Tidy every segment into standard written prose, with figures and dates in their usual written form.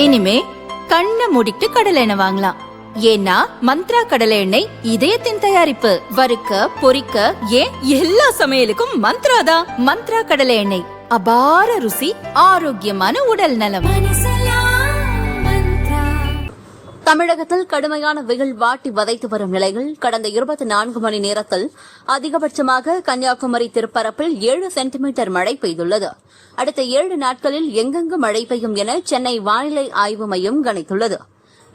இனிமே கண்ணை மூடிட்டு கடலை எண்ணெய் வாங்கலாம். ஏன்னா மந்த்ரா கடலை எண்ணெய் இதயத்தின் தயாரிப்பு. வறுக்க பொரிக்க ஏன் எல்லா சமையலுக்கும் மந்த்ரா தான். மந்த்ரா கடலை எண்ணெய், அபார ருசி, ஆரோக்கியமான உடல் நலம். தமிழகத்தில் கடுமையான வெயில் வாட்டி வதைத்து வரும் நிலையில் கடந்த 24 மணி நேரத்தில் அதிகபட்சமாக கன்னியாகுமரி திருப்பரப்பில் 7 சென்டிமீட்டர் மழை பெய்துள்ளது. அடுத்த 7 நாட்களில் எங்கெங்கு மழை பெய்யும் என சென்னை வானிலை ஆய்வு மையம் கணித்துள்ளது.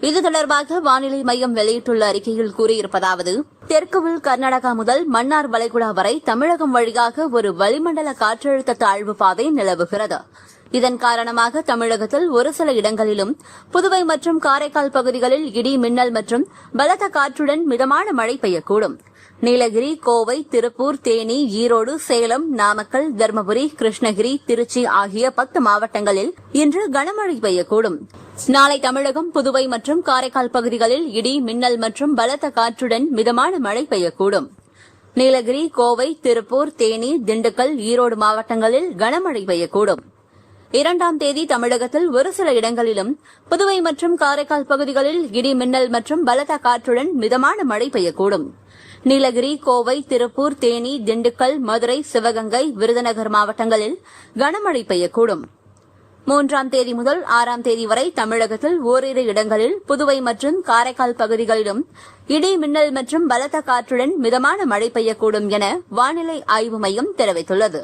இது தொடர்பாக வானிலை மையம் வெளியிட்டுள்ள அறிக்கையில் கூறியிருப்பதாவது: தெற்குவில் கர்நாடகா முதல் மன்னார் வளைகுடா வரை தமிழகம் வழியாக ஒரு வளிமண்டல காற்றழுத்த தாழ்வு பாதை நிலவுகிறது. இதன் காரணமாக தமிழகத்தில் ஒரு சில இடங்களிலும் புதுவை மற்றும் காரைக்கால் பகுதிகளில் இடி மின்னல் மற்றும் பலத்த காற்றுடன் மிதமான மழை பெய்யக்கூடும். நீலகிரி, கோவை, திருப்பூர், தேனி, ஈரோடு, சேலம், நாமக்கல், தருமபுரி, கிருஷ்ணகிரி, திருச்சி ஆகிய 10 மாவட்டங்களில் இன்று கனமழை பெய்யக்கூடும். நாளை தமிழகம், புதுவை மற்றும் காரைக்கால் பகுதிகளில் இடி மின்னல் மற்றும் பலத்த காற்றுடன் மிதமான மழை பெய்யக்கூடும். நீலகிரி, கோவை, திருப்பூர், தேனி, திண்டுக்கல், ஈரோடு மாவட்டங்களில் கனமழை பெய்யக்கூடும். 2ஆம் தேதி தமிழகத்தில் ஒரு சில இடங்களிலும் புதுவை மற்றும் காரைக்கால் பகுதிகளில் இடி மின்னல் மற்றும் பலத்த காற்றுடன் மிதமான மழை பெய்யக்கூடும். நீலகிரி, கோவை, திருப்பூர், தேனி, திண்டுக்கல், மதுரை, சிவகங்கை, விருதுநகர் மாவட்டங்களில் கனமழை பெய்யக்கூடும். 3ஆம் தேதி முதல் 6ஆம் தேதி வரை தமிழகத்தில் ஓரிரு இடங்களில் புதுவை மற்றும் காரைக்கால் பகுதிகளிலும் இடி மின்னல் மற்றும் பலத்த காற்றுடன் மிதமான மழை பெய்யக்கூடும் என வானிலை ஆய்வு மையம் தெரிவித்துள்ளது.